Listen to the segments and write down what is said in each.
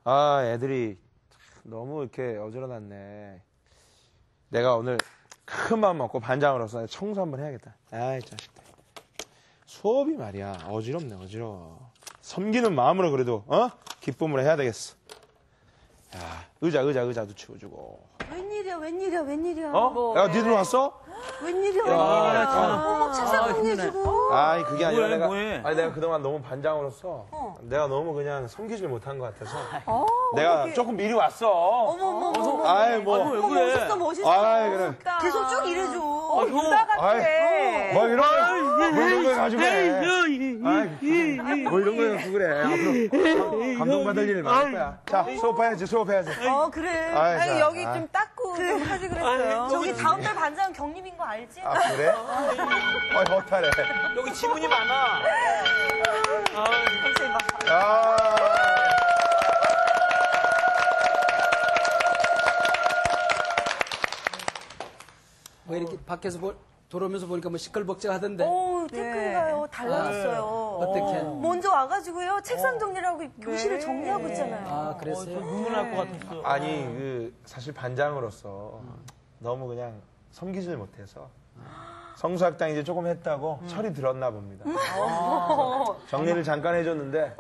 아, 애들이 너무 이렇게 어지러놨네. 내가 오늘 큰 마음 먹고 반장으로서 청소 한번 해야겠다. 아이, 자식들. 수업이 말이야. 어지럽네, 어지러워. 섬기는 마음으로 그래도, 기쁨으로 해야 되겠어. 야, 의자도 치워주고. 웬일이야. 야, 니들 왔어? 웬일이야. 어머, 책상 정리해주고. 아이, 그게 아니라 뭐해? 내가 그동안 너무 반장으로서 내가 너무 그냥 섬기질 못한 것 같아서 내가 조금 미리 왔어. 어머. 아이, 뭐. 멋있어. 아이, 그래. 계속 쭉 일해줘. 유다 같아. 뭐 이런 거 가지고 그래. 뭐 이런 거 가지고 그래. 앞으로 감동받을 일 많을 거야. 자, 수업해야지. 그래. 아이, 여기 좀 닦고 좀 하지 그랬어요. 저기 다음 달 반장은 경림인 거 알지? 아, 그래? 허탈해. 여기 지문이 많아. 뭐 이렇게 밖에서 돌아오면서 보니까 뭐 시끌벅적하던데. 태클가요. 달라졌어요. 어떻게? 먼저 와가지고요. 책상 정리를 하고 교실을 정리하고 있잖아요. 아, 그랬어요? 눈물 날 것 같았어. 아니, 사실 반장으로서 너무 그냥 섬기질 못해서 성수학당 이제 조금 했다고 철이 들었나 봅니다. 정리를 잠깐 해줬는데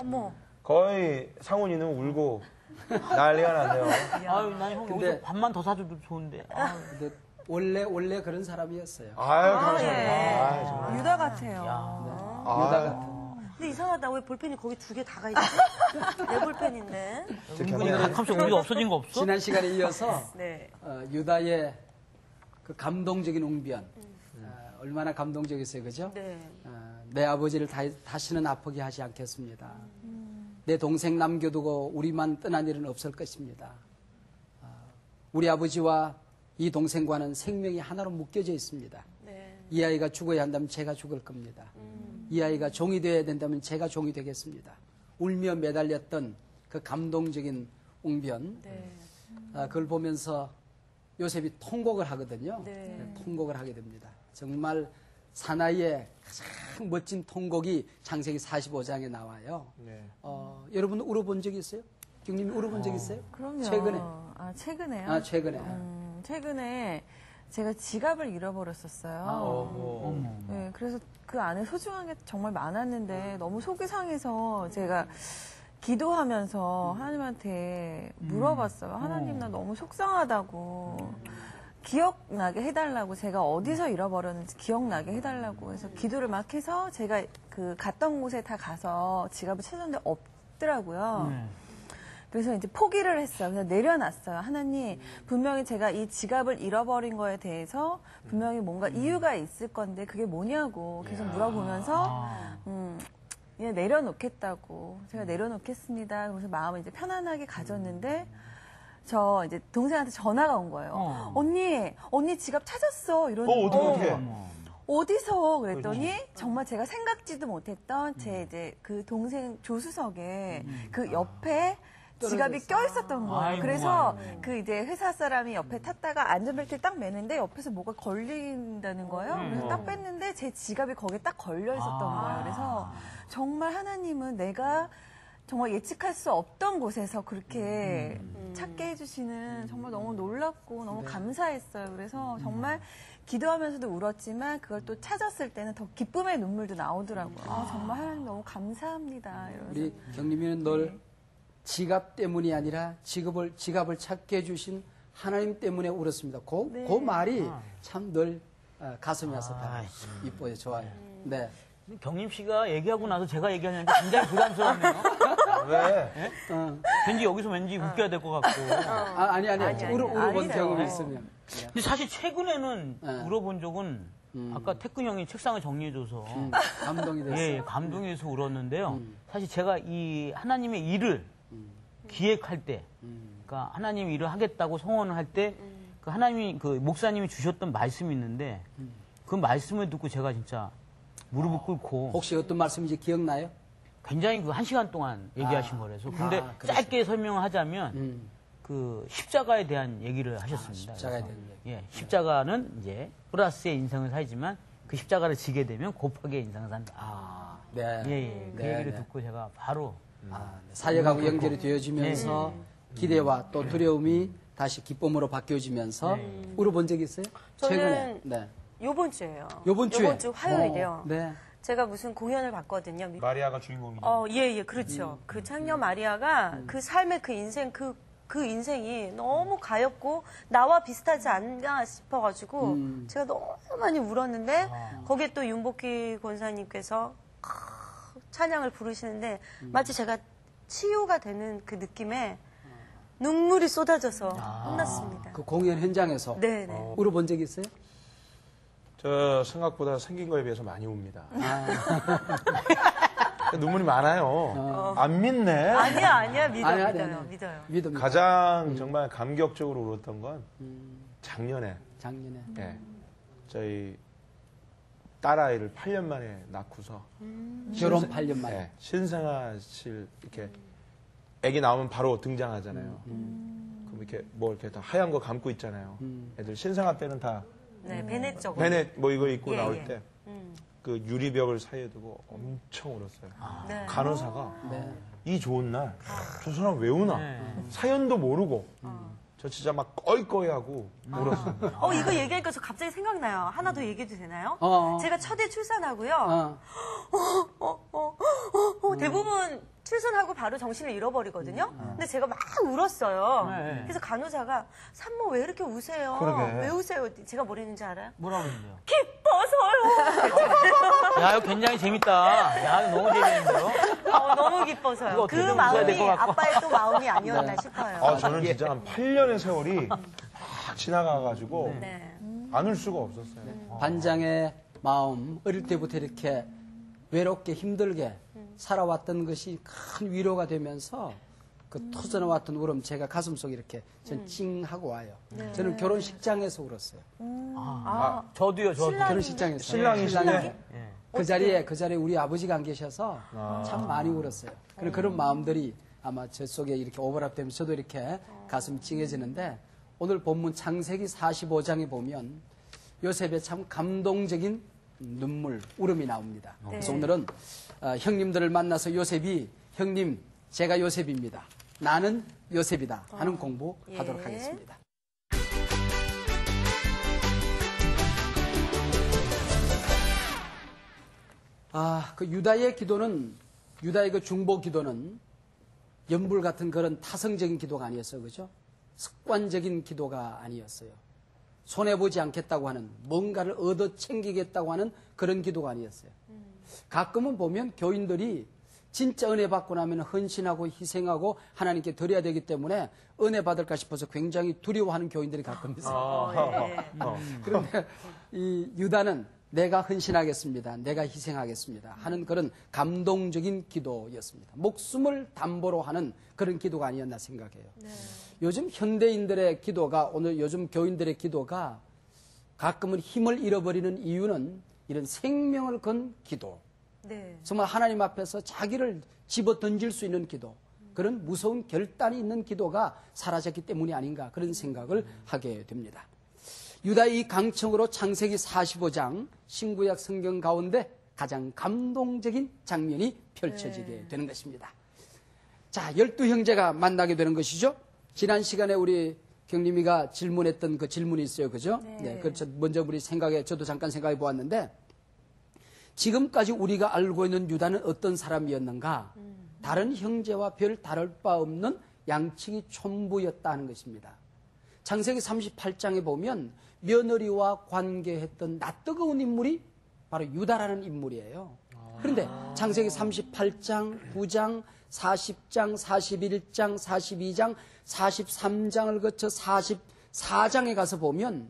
거의 상훈이는 울고 난리가 났네요. 아유, 난 형 여기서 밥만 더 사줘도 좋은데. 근데 원래 그런 사람이었어요. 아유, 감사합니다. 정말. 유다 같아요. 유다 같은. 근데 이상하다. 왜 볼펜이 거기 2개 다가 있지? 내 볼펜인데. 갑자기 우리가 없어진 거 없어? 지난 시간에 이어서 네. 유다의 그 감동적인 웅변. 얼마나 감동적이었어요, 그죠? 네. 내 아버지를 다시는 아프게 하지 않겠습니다. 내 동생 남겨두고 우리만 떠난 일은 없을 것입니다. 우리 아버지와 이 동생과는 생명이 하나로 묶여져 있습니다. 네. 이 아이가 죽어야 한다면 제가 죽을 겁니다. 이 아이가 종이 되어야 된다면 제가 종이 되겠습니다. 울며 매달렸던 그 감동적인 웅변. 네. 그걸 보면서 요셉이 통곡을 하거든요. 네. 통곡을 하게 됩니다. 정말 사나이의 가장 멋진 통곡이 창세기 45장에 나와요. 네. 여러분 울어본 적이 있어요? 경님이 울어본 적 있어요? 그럼요. 최근에? 최근에요? 최근에. 최근에 제가 지갑을 잃어버렸었어요. 네, 그래서 그 안에 소중한 게 정말 많았는데 너무 속이 상해서 제가 기도하면서 하나님한테 물어봤어요. 하나님, 나 너무 속상하다고. 기억나게 해달라고, 제가 어디서 잃어버렸는지 기억나게 해달라고 해서 기도를 막 해서 제가 그 갔던 곳에 다 가서 지갑을 찾았는데 없더라고요. 그래서 이제 포기를 했어요. 그래서 내려놨어요. 하나님, 분명히 제가 이 지갑을 잃어버린 거에 대해서 분명히 뭔가 이유가 있을 건데 그게 뭐냐고 계속 물어보면서 그냥 내려놓겠다고. 제가 내려놓겠습니다. 그래서 마음을 이제 편안하게 가졌는데 저 이제 동생한테 전화가 온 거예요. 언니 지갑 찾았어. 이러는 어떻게? 어디서? 그랬더니 정말 제가 생각지도 못했던 제 이제 그 동생 조수석에 그 옆에 지갑이 껴있었던 거예요. 아이고, 그래서 아이고. 그 이제 회사 사람이 옆에 탔다가 안전벨트를 딱 매는데 옆에서 뭐가 걸린다는 거예요. 그래서 딱 뺐는데 제 지갑이 거기에 딱 걸려 있었던 거예요. 그래서 정말 하나님은 내가 정말 예측할 수 없던 곳에서 그렇게 찾게 해주시는 정말 너무 놀랍고 너무 감사했어요. 그래서 정말 기도하면서도 울었지만 그걸 또 찾았을 때는 더 기쁨의 눈물도 나오더라고요. 정말 하나님 너무 감사합니다. 이러면서. 우리 경림이는 늘 지갑 때문이 아니라 지갑을 찾게 해주신 하나님 때문에 울었습니다. 그 말이 참 늘 가슴이 아팠다. 이뻐요, 좋아요. 네. 경림 씨가 얘기하고 나서 제가 얘기하니까 굉장히 부담스럽네요. 왜? 왠지 여기서 왠지 웃겨야 될 것 같고. 아니. 울어본 경험이 있으면. 근데 사실 최근에는 울어본 적은 아까 태근 형이 책상을 정리해줘서 감동이 됐어요. 예, 감동이 돼서 울었는데요. 사실 제가 이 하나님의 일을 기획할 때, 그러니까 하나님 일을 하겠다고 성원을 할 때, 그 하나님이 그 목사님이 주셨던 말씀이 있는데 그 말씀을 듣고 제가 진짜 무릎을 꿇고 혹시 어떤 말씀인지 기억나요? 굉장히 그 1시간 동안 얘기하신 거라서. 근데 짧게 설명을 하자면 그 십자가에 대한 얘기를 하셨습니다. 십자가에 대한 얘기. 예, 십자가는 이제 플러스의 인생을 살지만 그 십자가를 지게 되면 곱하기의 인생을 산다. 네. 예, 그 얘기를 듣고 제가 바로 사역하고 연결이 되어지면서 기대와 또 두려움이 다시 기쁨으로 바뀌어지면서 울어본 적 있어요? 저는 최근에. 네. 요번 주에요. 요번 주에? 요번 주 화요일이요. 네. 제가 무슨 공연을 봤거든요. 마리아가 주인공이죠. 예, 그렇죠. 그 창녀 마리아가 그 삶의 그 인생, 그 인생이 너무 가엽고 나와 비슷하지 않나 싶어가지고 제가 너무 많이 울었는데 거기에 또 윤복희 권사님께서 찬양을 부르시는데 마치 제가 치유가 되는 그 느낌에 눈물이 쏟아져서 혼났습니다. 그 공연 현장에서 네네. 울어본 적 있어요? 저 생각보다 생긴 거에 비해서 많이 웁니다. 눈물이 많아요. 안 믿네. 아니야. 아니야. 믿어요. 믿습니다. 가장 정말 감격적으로 울었던 건 작년에 예, 저희 딸아이를 8년 만에 낳고서 결혼 8년 만에. 예, 신생아실 이렇게 아기 나오면 바로 등장하잖아요. 그럼 이렇게 뭐 이렇게 다 하얀 거 감고 있잖아요. 애들 신생아 때는 다 네, 베넷 쪽. 베넷 뭐 이거 입고 예, 나올 예. 때 그 유리벽을 사이에 두고 엄청 울었어요. 네. 간호사가 네. 이 좋은 날 저 사람 왜 우나 사연도 모르고 저 진짜 막 꺼이꺼이하고 울었어요. 이거 얘기하니까 저 갑자기 생각나요. 하나 더 얘기해도 되나요? 제가 첫애 출산하고요. 대부분 출산하고 바로 정신을 잃어버리거든요. 근데 제가 막 울었어요. 네. 그래서 간호사가 산모 왜 이렇게 우세요? 그러게. 왜 우세요? 제가 뭐랬는지 알아요? 뭐라고 했는데요? 기뻐서요. 야, 이거 굉장히 재밌다. 야, 이거 너무 재밌는데요? 너무 이거 기뻐서요. 어떻게 그 좀 웃어야 될 마음이 것 같고. 아빠의 또 마음이 아니었나 싶어요. 아, 저는 진짜 한 8년의 세월이 막 지나가가지고 네. 안 울 수가 없었어요. 반장의 마음, 어릴 때부터 이렇게 외롭게 힘들게 살아왔던 것이 큰 위로가 되면서 그 터져나왔던 울음 제가 가슴속에 이렇게 전 찡하고 와요. 저는 결혼식장에서 울었어요. 저도요. 결혼식장에서. 신랑이신데? 그 자리에 우리 아버지가 안 계셔서 참 많이 울었어요. 그런 마음들이 아마 제 속에 이렇게 오버랩되면서 저도 이렇게 가슴이 찡해지는데 오늘 본문 창세기 45장에 보면 요셉의 참 감동적인 눈물, 울음이 나옵니다. 그래서 오늘은 형님들을 만나서 요셉이 형님, 제가 요셉입니다. 나는 요셉이다 하는 공부하도록 하겠습니다. 그 유다의 기도는 유다의 그 중보 기도는 연불 같은 그런 타성적인 기도가 아니었어요. 그죠? 습관적인 기도가 아니었어요. 손해보지 않겠다고 하는 뭔가를 얻어 챙기겠다고 하는 그런 기도가 아니었어요. 가끔은 보면 교인들이 진짜 은혜 받고 나면 헌신하고 희생하고 하나님께 드려야 되기 때문에 은혜 받을까 싶어서 굉장히 두려워하는 교인들이 가끔 있어요. 그런데 이 유다는 내가 헌신하겠습니다. 내가 희생하겠습니다. 하는 그런 감동적인 기도였습니다. 목숨을 담보로 하는 그런 기도가 아니었나 생각해요. 요즘 현대인들의 기도가 오늘 요즘 교인들의 기도가 가끔은 힘을 잃어버리는 이유는 이런 생명을 건 기도. 네. 정말 하나님 앞에서 자기를 집어 던질 수 있는 기도. 그런 무서운 결단이 있는 기도가 사라졌기 때문이 아닌가 그런 생각을 하게 됩니다. 유다의 이 강청으로 창세기 45장 신구약 성경 가운데 가장 감동적인 장면이 펼쳐지게 되는 것입니다. 자, 12형제가 만나게 되는 것이죠. 지난 시간에 우리 경림이가 질문했던 그 질문이 있어요. 그죠? 네. 그렇죠. 먼저 우리 저도 잠깐 생각해 보았는데 지금까지 우리가 알고 있는 유다는 어떤 사람이었는가? 다른 형제와 별 다를 바 없는 양측이 촌부였다는 것입니다. 창세기 38장에 보면 며느리와 관계했던 낯뜨거운 인물이 바로 유다라는 인물이에요. 그런데 창세기 38장, 9장, 40장, 41장, 42장, 43장을 거쳐 44장에 가서 보면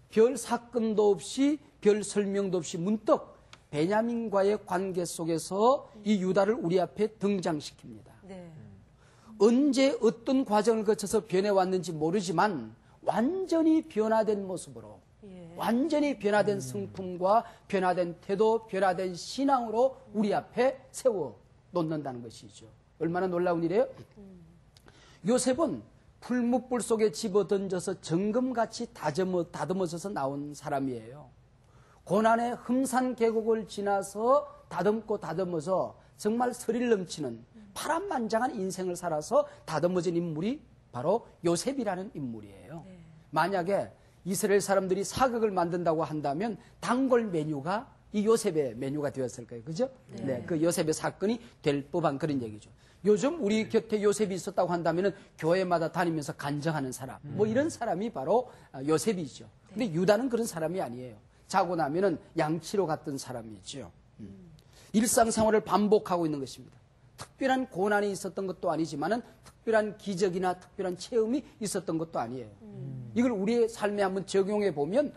별 사건도 없이 별 설명도 없이 문득 베냐민과의 관계 속에서 이 유다를 우리 앞에 등장시킵니다. 네. 언제 어떤 과정을 거쳐서 변해왔는지 모르지만 완전히 변화된 모습으로 완전히 변화된 성품과 변화된 태도, 변화된 신앙으로 우리 앞에 세워 놓는다는 것이죠. 얼마나 놀라운 일이에요? 요셉은 풀무불 속에 집어던져서 정금같이 다듬어져서 나온 사람이에요. 고난의 흠산 계곡을 지나서 다듬고 다듬어서 정말 스릴 넘치는 파란만장한 인생을 살아서 다듬어진 인물이 바로 요셉이라는 인물이에요. 만약에 이스라엘 사람들이 사극을 만든다고 한다면 단골 메뉴가 이 요셉의 메뉴가 되었을 거예요. 그죠? 네. 그 요셉의 사건이 될 법한 그런 얘기죠. 요즘 우리 곁에 요셉이 있었다고 한다면 교회마다 다니면서 간증하는 사람, 뭐 이런 사람이 바로 요셉이죠. 근데 유다는 그런 사람이 아니에요. 자고 나면은 양치로 갔던 사람이죠. 일상생활을 반복하고 있는 것입니다. 특별한 고난이 있었던 것도 아니지만은 특별한 기적이나 특별한 체험이 있었던 것도 아니에요. 이걸 우리의 삶에 한번 적용해 보면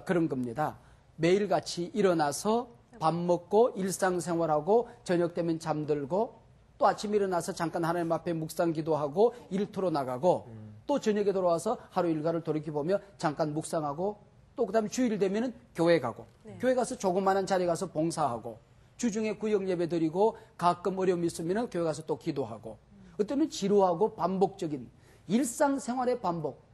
그런 겁니다. 매일같이 일어나서 밥 먹고 일상생활하고 저녁 되면 잠들고 또 아침에 일어나서 잠깐 하나님 앞에 묵상 기도하고 일터로 나가고 또 저녁에 돌아와서 하루 일과를 돌이켜보며 잠깐 묵상하고 또 그다음에 주일 되면은 교회 가고 교회 가서 조그마한 자리 가서 봉사하고 주중에 구역 예배 드리고 가끔 어려움이 있으면 교회 가서 또 기도하고 어쩌면 지루하고 반복적인 일상생활의 반복.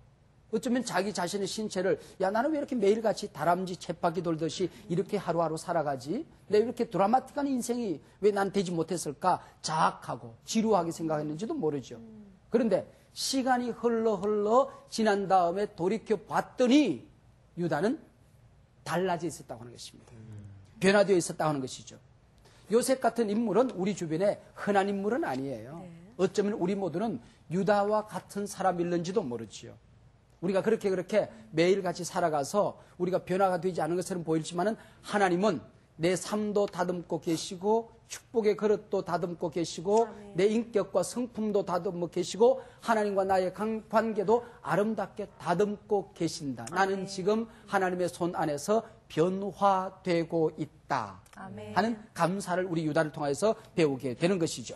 어쩌면 자기 자신의 신체를 야 나는 왜 이렇게 매일같이 다람쥐 쳇바퀴 돌듯이 이렇게 하루하루 살아가지? 내 이렇게 드라마틱한 인생이 왜 난 되지 못했을까? 자학하고 지루하게 생각했는지도 모르죠. 그런데 시간이 흘러 지난 다음에 돌이켜 봤더니 유다는 달라져 있었다고 하는 것입니다. 변화되어 있었다고 하는 것이죠. 요셉 같은 인물은 우리 주변에 흔한 인물은 아니에요. 어쩌면 우리 모두는 유다와 같은 사람일는지도 모르지요. 우리가 그렇게 매일같이 살아가서 우리가 변화가 되지 않은 것처럼 보일지만은 하나님은 내 삶도 다듬고 계시고 축복의 그릇도 다듬고 계시고 내 인격과 성품도 다듬고 계시고 하나님과 나의 관계도 아름답게 다듬고 계신다. 나는 지금 하나님의 손 안에서 변화되고 있다 하는 감사를 우리 유다를 통해서 배우게 되는 것이죠.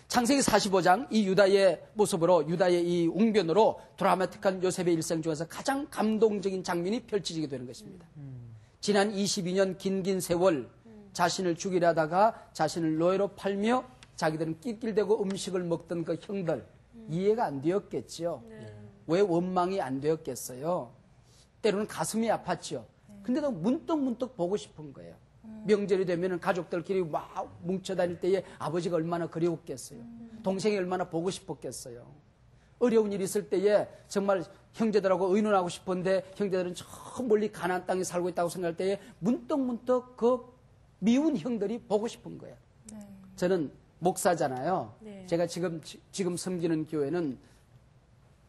창세기 45장 이 유다의 모습으로 유다의 이 웅변으로 드라마틱한 요셉의 일생 중에서 가장 감동적인 장면이 펼쳐지게 되는 것입니다. 지난 22년 긴 세월 자신을 죽이려 하다가 자신을 노예로 팔며 자기들은 낄낄대고 음식을 먹던 그 형들 이해가 안 되었겠죠. 왜 원망이 안 되었겠어요. 때로는 가슴이 아팠죠. 근데도 문득 보고 싶은 거예요. 명절이 되면 가족들끼리 막 뭉쳐 다닐 때에 아버지가 얼마나 그리웠겠어요. 동생이 얼마나 보고 싶었겠어요. 어려운 일이 있을 때에 정말 형제들하고 의논하고 싶은데 형제들은 저 멀리 가나안 땅에 살고 있다고 생각할 때에 문득 그 미운 형들이 보고 싶은 거예요. 저는 목사잖아요. 제가 지금 섬기는 교회는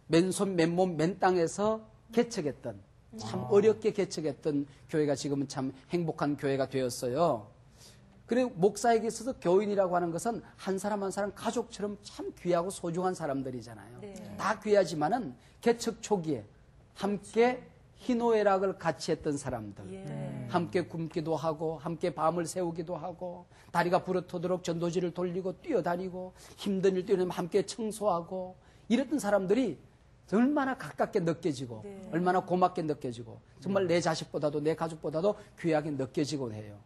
맨손 맨몸 맨 땅에서 개척했던 참 어렵게 개척했던 교회가 지금은 참 행복한 교회가 되었어요. 그리고 목사에게 있어서 교인이라고 하는 것은 한 사람 한 사람 가족처럼 참 귀하고 소중한 사람들이잖아요. 다 귀하지만은 개척 초기에 함께 희노애락을 같이 했던 사람들, 함께 굶기도 하고 함께 밤을 새우기도 하고 다리가 부러터도록 전도지를 돌리고 뛰어다니고 힘든 일 뛰어내면 함께 청소하고 이랬던 사람들이 얼마나 가깝게 느껴지고 얼마나 고맙게 느껴지고 정말 내 자식보다도 내 가족보다도 귀하게 느껴지곤 해요.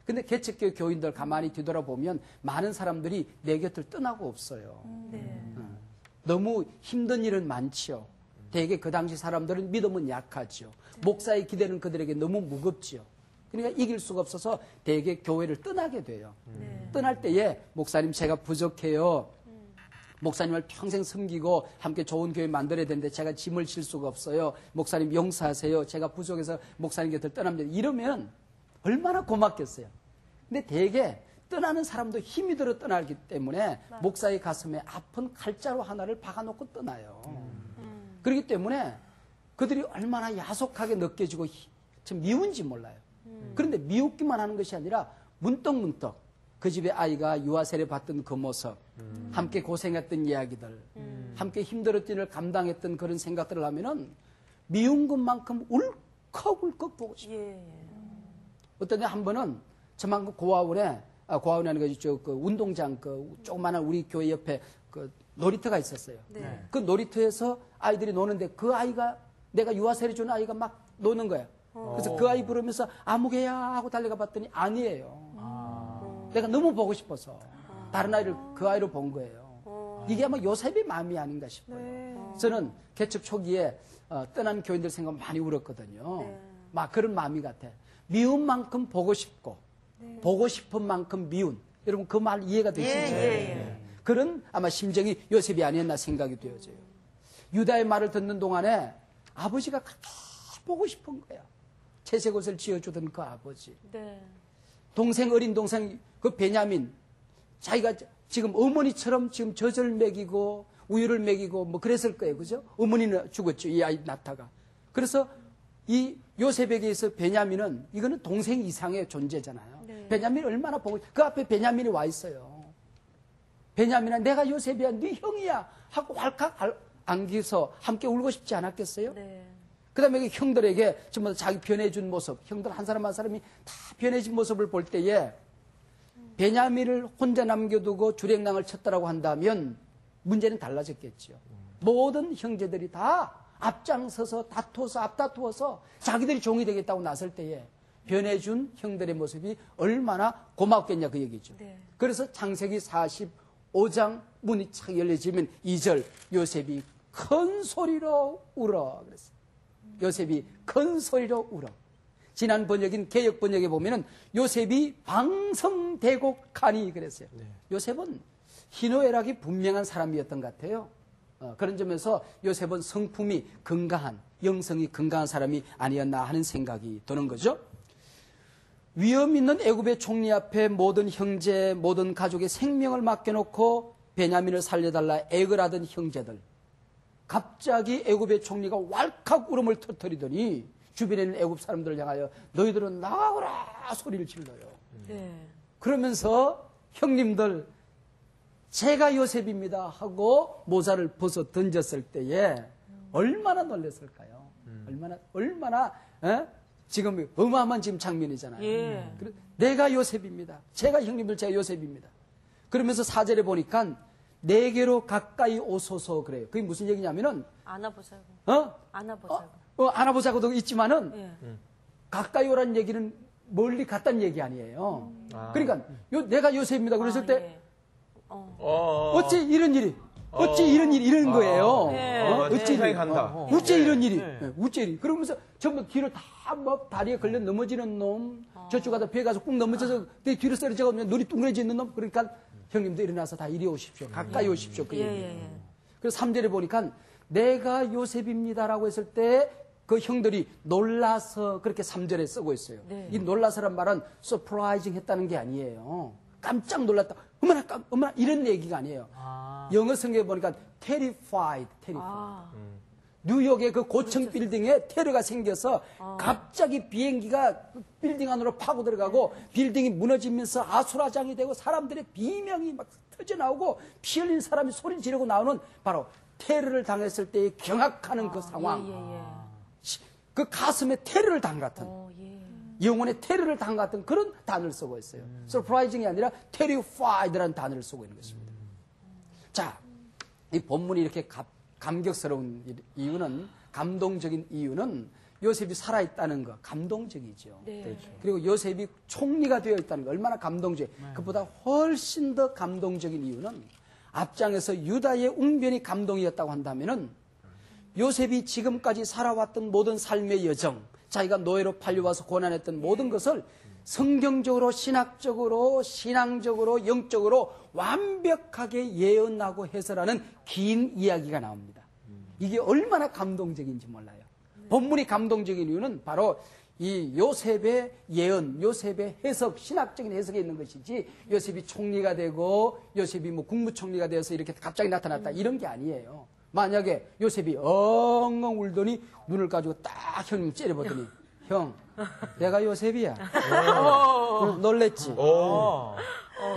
근데 개척교회 교인들 가만히 뒤돌아보면 많은 사람들이 내 곁을 떠나고 없어요. 너무 힘든 일은 많지요. 대개 그 당시 사람들은 믿음은 약하죠. 목사의 기대는 그들에게 너무 무겁지요. 그러니까 이길 수가 없어서 대개 교회를 떠나게 돼요. 떠날 때에 목사님 제가 부족해요. 목사님을 평생 섬기고 함께 좋은 교회 만들어야 되는데 제가 짐을 질 수가 없어요. 목사님 용서하세요. 제가 부족해서 목사님 곁을 떠납니다. 이러면 얼마나 고맙겠어요. 근데 대개 떠나는 사람도 힘이 들어 떠나기 때문에 목사의 가슴에 아픈 칼자루 하나를 박아놓고 떠나요. 그렇기 때문에 그들이 얼마나 야속하게 느껴지고 참 미운지 몰라요. 그런데 미웃기만 하는 것이 아니라 문득 그 집의 아이가 유아세례 받던 그 모습, 함께 고생했던 이야기들, 함께 힘들었던 일을 감당했던 그런 생각들을 하면은 미운 것만큼 울컥울컥 보고 싶어요. 어떤 데 한 번은 저만큼 고아원에 하는 거 있죠. 그 운동장, 그 조그마한 우리 교회 옆에 그 놀이터가 있었어요. 그 놀이터에서 아이들이 노는데 그 아이가 내가 유아세례 준 아이가 막 노는 거야. 그래서 그 아이 부르면서 아무개야 하고 달려가 봤더니 아니에요. 내가 너무 보고 싶어서 다른 아이를 그 아이로 본 거예요. 이게 아마 요셉의 마음이 아닌가 싶어요. 저는 개척 초기에 떠난 교인들 생각 많이 울었거든요. 막 그런 마음이 같아. 미운 만큼 보고 싶고 보고 싶은 만큼 미운 여러분 그 말 이해가 되시죠? 그런 아마 심정이 요셉이 아니었나 생각이 되어져요. 유다의 말을 듣는 동안에 아버지가 그렇게 보고 싶은 거야. 채색 옷을 지어주던 그 아버지. 네. 동생, 어린 동생, 그 베냐민. 자기가 지금 어머니처럼 지금 젖을 먹이고 우유를 먹이고 뭐 그랬을 거예요. 그죠? 어머니는 죽었죠. 이 아이 나타가. 그래서 이 요셉에게 있어 베냐민은 이거는 동생 이상의 존재잖아요. 네. 베냐민이 얼마나 보고 그 앞에 베냐민이 와 있어요. 베냐민아 내가 요셉이야 네 형이야 하고 왈칵 안기서 함께 울고 싶지 않았겠어요? 네. 그 다음에 형들에게 전부 자기 변해준 모습, 형들 한 사람 한 사람이 다 변해진 모습을 볼 때에 베냐민을 혼자 남겨두고 주랭랑을 쳤다라고 한다면 문제는 달라졌겠죠. 모든 형제들이 다 앞장서서 앞다투어서 자기들이 종이 되겠다고 나설 때에 변해준 형들의 모습이 얼마나 고맙겠냐 그 얘기죠. 네. 그래서 창세기 45장 문이 착 열려지면 2절 요셉이 큰 소리로 울어 그랬어요. 요셉이 큰 소리로 울어. 지난 번역인 개역 번역에 보면은 요셉이 방성되고 가니 그랬어요. 요셉은 희노애락이 분명한 사람이었던 것 같아요. 그런 점에서 요셉은 성품이 건강한, 영성이 건강한 사람이 아니었나 하는 생각이 드는 거죠. 위험 있는 애굽의 총리 앞에 모든 형제, 모든 가족의 생명을 맡겨놓고 베냐민을 살려달라 애걸 하던 형제들. 갑자기 애굽의 총리가 왈칵 울음을 터뜨리더니 주변에 있는 애굽 사람들을 향하여 너희들은 나오라 소리를 질러요. 네. 그러면서 형님들 제가 요셉입니다 하고 모자를 벗어 던졌을 때에 얼마나 놀랐을까요? 얼마나 지금 어마어마한 지금 장면이잖아요. 예. 내가 요셉입니다. 제가 형님들 제가 요셉입니다. 그러면서 4절에 보니까 내게로 가까이 오소서 그래요. 그게 무슨 얘기냐면은 안아보자고. 안아보자고. 안아보자고도 있지만은 예. 가까이 오라는 얘기는 멀리 갔다는 얘기 아니에요. 그러니까 내가 요셉입니다. 그랬을 때 예. 어찌 이런 일이 이런 거예요. 어찌 세상이 간다. 어째 이런 일이 어째 이리 그러면서 전부 뒤로 다 뭐 다리에 걸려 넘어지는 놈 저쪽 가다 배에 가서 꾹 넘어져서 내 뒤로 쓰러져 가면 눈이 둥그레져 있는 놈 그러니까 형님도 일어나서 다 이리 오십시오. 가까이 오십시오. 그 얘기예요. 그래서 3절에 보니까 내가 요셉입니다라고 했을 때 그 형들이 놀라서 그렇게 3절에 쓰고 있어요. 네. 이 놀라서란 말은 surprising 했다는 게 아니에요. 깜짝 놀랐다. 어머나 이런 얘기가 아니에요. 영어 성경에 보니까 terrified. 뉴욕의 그 고층 빌딩에 테러가 생겨서 갑자기 비행기가 빌딩 안으로 파고 들어가고 빌딩이 무너지면서 아수라장이 되고 사람들의 비명이 막 터져나오고 피 흘린 사람이 소리 지르고 나오는 바로 테러를 당했을 때의 경악하는 그 상황. 그 가슴에 테러를 당 같은 영혼의 테러를 당 같은 그런 단어를 쓰고 있어요. surprising이 아니라 terrified라는 단어를 쓰고 있는 것입니다. 자, 이 본문이 이렇게 감격스러운 이유는 감동적인 이유는 요셉이 살아있다는 거 감동적이죠. 네. 그리고 요셉이 총리가 되어 있다는 거 얼마나 감동적이에요. 그보다 훨씬 더 감동적인 이유는 앞장에서 유다의 웅변이 감동이었다고 한다면은 요셉이 지금까지 살아왔던 모든 삶의 여정, 자기가 노예로 팔려와서 고난했던 모든 것을 성경적으로, 신학적으로, 신앙적으로, 영적으로 완벽하게 예언하고 해설하는 긴 이야기가 나옵니다. 이게 얼마나 감동적인지 몰라요. 본문이 감동적인 이유는 바로 이 요셉의 예언, 요셉의 해석, 신학적인 해석에 있는 것이지 요셉이 총리가 되고 요셉이 뭐 국무총리가 되어서 이렇게 갑자기 나타났다 이런 게 아니에요. 만약에 요셉이 엉엉 울더니 눈을 가지고 딱 형님 째려보더니 형, 내가 요셉이야. 놀랬지?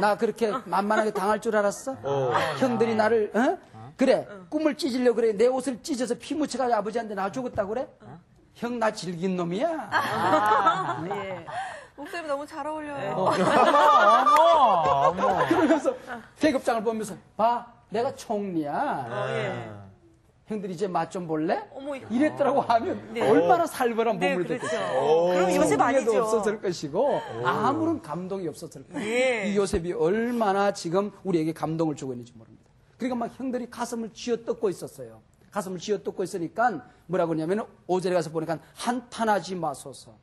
나 그렇게 만만하게 당할 줄 알았어? 형들이 나를 그래 꿈을 찢으려고 그래. 내 옷을 찢어서 피 묻혀가지고 아버지한테 나 죽었다고 그래? 형 나 질긴 놈이야. 예. 목소리 너무 잘 어울려요. 어머. 그러면서 계급장을 보면서 봐 내가 총리야. 예. 형들 이제 맛 좀 볼래? 어머, 이랬더라고 하면 네. 얼마나 살벌한 네, 몸을 그렇죠. 됐겠어요. 그럼 요셉 아니죠. 없었을 것이고 아무런 감동이 없었을 거예요. 예. 이 요셉이 얼마나 지금 우리에게 감동을 주고 있는지 모릅니다. 그러니까 막 형들이 가슴을 쥐어 뜯고 있었어요. 가슴을 쥐어 뜯고 있으니까 뭐라고 하냐면 5절에 가서 보니까 한탄하지 마소서.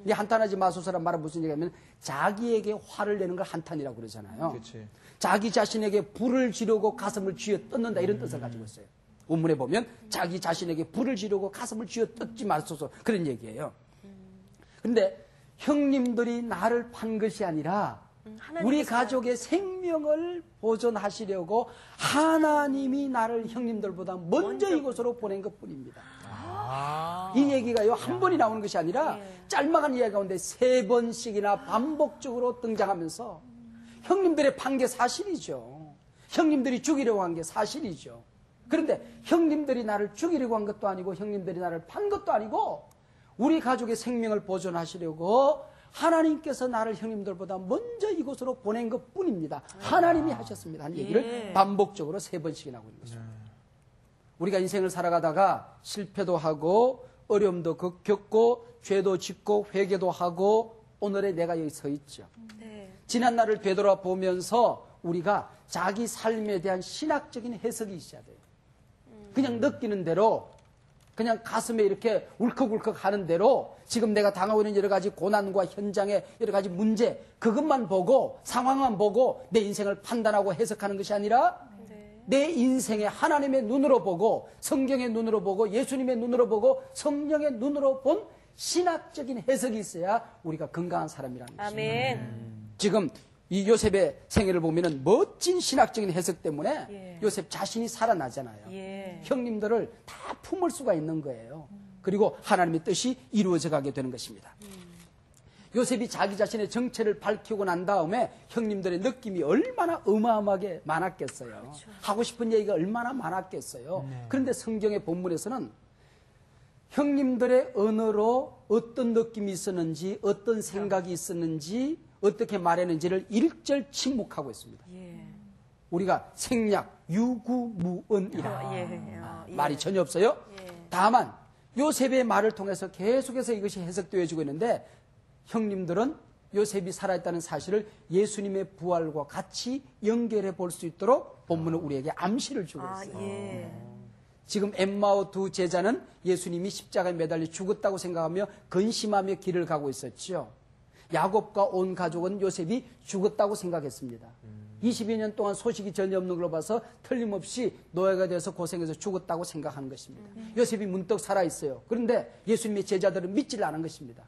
이 한탄하지 마소서란 말은 무슨 얘기냐면 자기에게 화를 내는 걸 한탄이라고 그러잖아요. 그치. 자기 자신에게 불을 지르고 가슴을 쥐어 뜯는다 이런 뜻을 가지고 있어요. 원문에 보면 자기 자신에게 불을 지르고 가슴을 쥐어 뜯지 마소서 그런 얘기예요. 그런데 형님들이 나를 판 것이 아니라 우리 가족의 생명을 보존하시려고 하나님이 나를 형님들보다 먼저 이곳으로 보낸 것뿐입니다. 이 얘기가요 한 번이 나오는 것이 아니라 짤막한 이야기 가운데 3번씩이나 반복적으로 등장하면서 형님들의 판 게 사실이죠. 형님들이 죽이려고 한 게 사실이죠. 그런데 형님들이 나를 죽이려고 한 것도 아니고 형님들이 나를 판 것도 아니고 우리 가족의 생명을 보존하시려고 하나님께서 나를 형님들보다 먼저 이곳으로 보낸 것뿐입니다. 하나님이 하셨습니다. 한 얘기를 반복적으로 3번씩이나 하고 있는 것입니다. 우리가 인생을 살아가다가 실패도 하고 어려움도 겪고 죄도 짓고 회개도 하고 오늘의 내가 여기 서 있죠. 지난 날을 되돌아보면서 우리가 자기 삶에 대한 신학적인 해석이 있어야 돼요. 그냥 느끼는 대로 그냥 가슴에 이렇게 울컥울컥 하는 대로 지금 내가 당하고 있는 여러 가지 고난과 현장의 여러 가지 문제 그것만 보고 상황만 보고 내 인생을 판단하고 해석하는 것이 아니라 내 인생에 하나님의 눈으로 보고 성경의 눈으로 보고 예수님의 눈으로 보고 성령의 눈으로 본 신학적인 해석이 있어야 우리가 건강한 사람이라는 것입니다. 아멘. 지금 이 요셉의 생애를 보면은 멋진 신학적인 해석 때문에 요셉 자신이 살아나잖아요. 형님들을 다 품을 수가 있는 거예요. 그리고 하나님의 뜻이 이루어져 가게 되는 것입니다. 요셉이 자기 자신의 정체를 밝히고 난 다음에 형님들의 느낌이 얼마나 어마어마하게 많았겠어요. 그렇죠. 하고 싶은 얘기가 얼마나 많았겠어요. 그런데 성경의 본문에서는 형님들의 언어로 어떤 느낌이 있었는지 어떤 생각이 있었는지 어떻게 말했는지를 1절 침묵하고 있습니다. 우리가 생략, 유구무언이라 말이 전혀 없어요. 다만 요셉의 말을 통해서 계속해서 이것이 해석되어지고 있는데 형님들은 요셉이 살아있다는 사실을 예수님의 부활과 같이 연결해 볼 수 있도록 본문은 우리에게 암시를 주고 있어요. 지금 엠마오 두 제자는 예수님이 십자가에 매달려 죽었다고 생각하며 근심하며 길을 가고 있었죠. 야곱과 온 가족은 요셉이 죽었다고 생각했습니다. 20여 년 동안 소식이 전혀 없는 걸로 봐서 틀림없이 노예가 돼서 고생해서 죽었다고 생각하는 것입니다. 요셉이 문득 살아있어요. 그런데 예수님의 제자들은 믿질 않은 것입니다.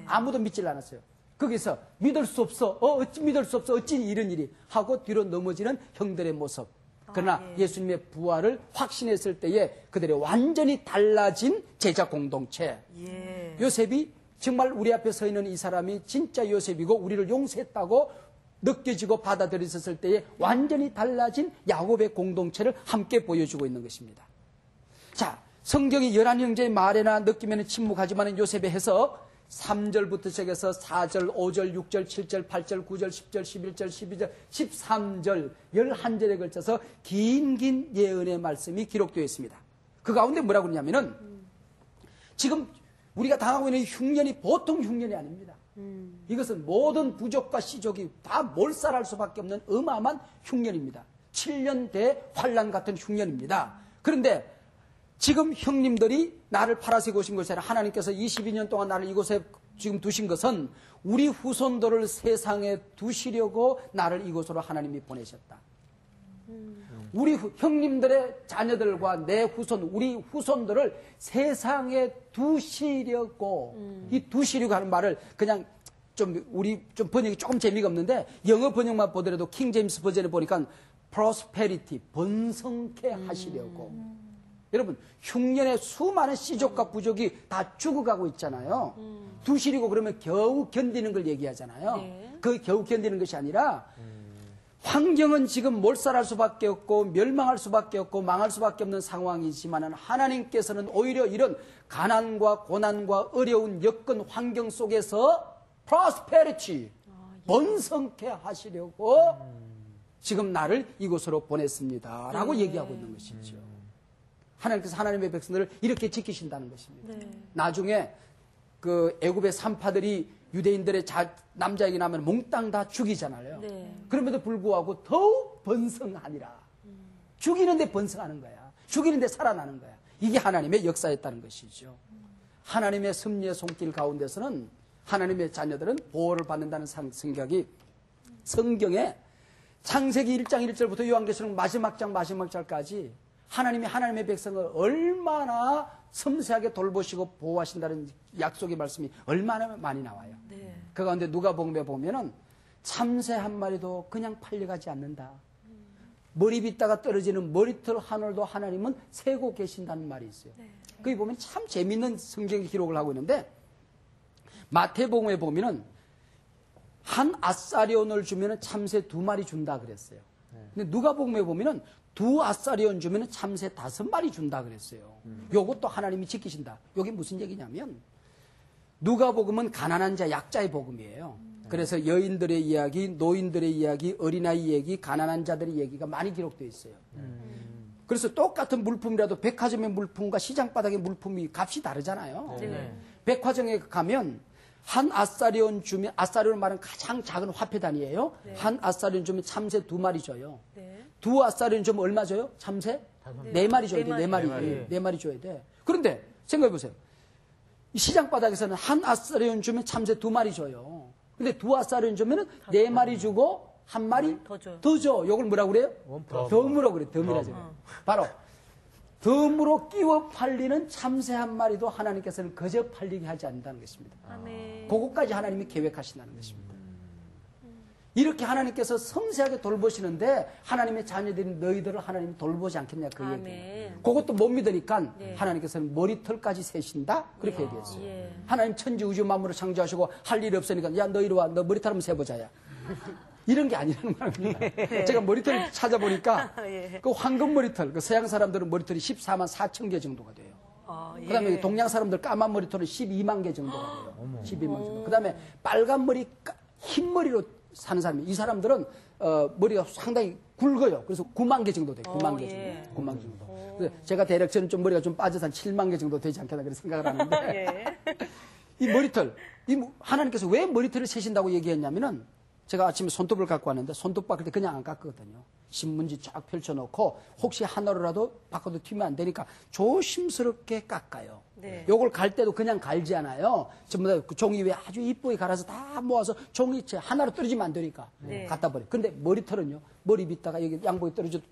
아무도 믿질 않았어요. 거기서 믿을 수 없어. 어찌 믿을 수 없어. 어찌 이런 일이 하고 뒤로 넘어지는 형들의 모습. 그러나 예수님의 부활을 확신했을 때에 그들의 완전히 달라진 제자 공동체. 요셉이 정말 우리 앞에 서 있는 이 사람이 진짜 요셉이고 우리를 용서했다고 느껴지고 받아들였을 때에 완전히 달라진 야곱의 공동체를 함께 보여주고 있는 것입니다. 자, 성경이 11형제의 말에나 느낌에는 침묵하지만 요셉의 해석 3절부터 시작해서 4절, 5절, 6절, 7절, 8절, 9절, 10절, 11절, 12절, 13절, 11절에 걸쳐서 긴 예언의 말씀이 기록되어 있습니다. 그 가운데 뭐라고 그러냐면은 지금 우리가 당하고 있는 흉년이 보통 흉년이 아닙니다. 이것은 모든 부족과 시족이 다 몰살할 수밖에 없는 어마어마한 흉년입니다. 7년 대환란 같은 흉년입니다. 그런데 지금 형님들이 나를 팔아서 오신 것이 아니라 하나님께서 22년 동안 나를 이곳에 지금 두신 것은 우리 후손들을 세상에 두시려고 나를 이곳으로 하나님이 보내셨다. 우리 형님들의 자녀들과 내 후손, 우리 후손들을 세상에 두시려고, 이 두시려고 하는 말을 그냥 우리 번역이 조금 재미가 없는데 영어 번역만 보더라도 킹 제임스 버전에 보니까 prosperity, 번성케 하시려고. 여러분, 흉년의 수많은 시족과 부족이 다 죽어가고 있잖아요. 두시리고 그러면 겨우 견디는 걸 얘기하잖아요. 그 겨우 견디는 것이 아니라 환경은 지금 몰살할 수밖에 없고 멸망할 수밖에 없고 망할 수밖에 없는 상황이지만 하나님께서는 오히려 이런 가난과 고난과 어려운 여건 환경 속에서 prosperity, 번성케 하시려고 지금 나를 이곳으로 보냈습니다. 라고 얘기하고 있는 것이죠. 하나님께서 하나님의 백성들을 이렇게 지키신다는 것입니다. 나중에 그 애굽의 산파들이 유대인들의 남자에게 나면 몽땅 다 죽이잖아요. 그럼에도 불구하고 더욱 번성하니라. 죽이는데 번성하는 거야. 죽이는데 살아나는 거야. 이게 하나님의 역사였다는 것이죠. 하나님의 섭리의 손길 가운데서는 하나님의 자녀들은 보호를 받는다는 생각이 성경에 창세기 1장 1절부터 요한계시록 마지막 장 마지막 절까지 하나님이 하나님의 백성을 얼마나 섬세하게 돌보시고 보호하신다는 약속의 말씀이 얼마나 많이 나와요. 네. 그 가운데 누가복음에 보면은 참새 한 마리도 그냥 팔려가지 않는다. 머리 빗다가 떨어지는 머리털 하늘도 하나님은 세고 계신다는 말이 있어요. 거기 보면 참 재밌는 성경 기록을 하고 있는데 마태복음에 보면은 한 아사리온을 주면은 참새 2마리 준다 그랬어요. 근데 누가복음에 보면은 2 아사리온 주면은 참새 5마리 준다 그랬어요. 요것도 하나님이 지키신다. 요게 무슨 얘기냐면 누가복음은 가난한 자, 약자의 복음이에요. 그래서 여인들의 이야기, 노인들의 이야기, 어린아이 얘기, 가난한 자들의 얘기가 많이 기록되어 있어요. 그래서 똑같은 물품이라도 백화점의 물품과 시장바닥의 물품이 값이 다르잖아요. 네. 백화점에 가면 한 아사리온 주면, 아사리온 말은 가장 작은 화폐 단위예요. 한 아사리온 주면 참새 2마리 줘요. 네. 2 아사리온 주면 얼마 줘요? 참새? 4마리 줘야 돼. 4마리 줘야 돼. 그런데 생각해 보세요. 시장 바닥에서는 한 아사리온 주면 참새 2마리 줘요. 근데 2 아사리온 주면은 4마리 주고 1마리 더 줘. 요걸 뭐라고 그래요? 덤으로 그래. 덤이라죠. 바로 덤으로 끼워 팔리는 참새 1마리도 하나님께서는 거저 팔리게 하지 않는다는 것입니다. 아멘. 그것까지 하나님이 계획하신다는 것입니다. 이렇게 하나님께서 섬세하게 돌보시는데 하나님의 자녀들이 너희들을 하나님이 돌보지 않겠냐 그 아멘. 얘기예요. 그것도 못 믿으니까 하나님께서는 머리털까지 세신다 그렇게 얘기했어요. 예. 하나님 천지 우주 만물을 창조하시고 할 일이 없으니까 야 너 이리 와 너 머리털 한번 세보자야. 이런 게 아니라는 말입니다. 제가 머리털을 찾아보니까 그 황금 머리털, 그 서양 사람들은 머리털이 14만 4천 개 정도가 돼요. 그다음에 동양 사람들 까만 머리털은 12만 개 정도가 돼요. 12만 정도. 그다음에 빨간 머리, 흰 머리로 사는 사람이 이 사람들은 머리가 상당히 굵어요. 그래서 9만 개 정도 돼요. 9만 개 정도. 9만 개 정도. 그래서 제가 대략 저는 좀 머리가 좀 빠져서 한 7만 개 정도 되지 않겠나 그런 생각을 하는데 이 머리털, 하나님께서 왜 머리털을 세신다고 얘기했냐면은 제가 아침에 손톱을 갖고 왔는데 손톱 깎을 때 그냥 안 깎거든요. 신문지 쫙 펼쳐놓고 혹시 하나로라도 바꿔도 튀면 안 되니까 조심스럽게 깎아요. 네. 요걸 갈 때도 그냥 갈지 않아요. 전부 다 그 종이 위에 아주 이쁘게 갈아서 다 모아서 종이채 하나로 떨어지면 안 되니까 갖다 버려. 근데 머리털은요. 머리 밑다가 여기 양복이 떨어져도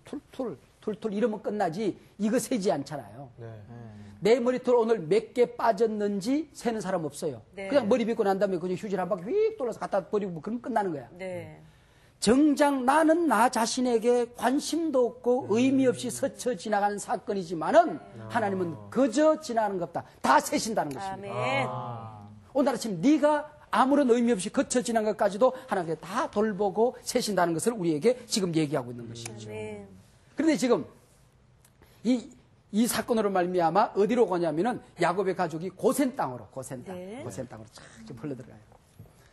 툴툴 이러면 끝나지 이거 세지 않잖아요. 내 머리털 오늘 몇 개 빠졌는지 세는 사람 없어요. 네. 그냥 머리 빗고 난 다음에 그냥 휴지를 한 바퀴 휙 돌려서 갖다 버리고 그럼 끝나는 거야. 네. 정작 나는 나 자신에게 관심도 없고 의미 없이 스쳐 지나가는 사건이지만은 하나님은 그저 지나가는 것 없다. 다 세신다는 것입니다. 아멘. 오늘 아침 네가 아무런 의미 없이 거쳐 지난 것까지도 하나님께 다 돌보고 세신다는 것을 우리에게 지금 얘기하고 있는 것이죠. 아멘. 그런데 지금 이 사건으로 말미암아 어디로 가냐면은 야곱의 가족이 고센 땅으로 고센 땅으로 쫙 흘러들어가요.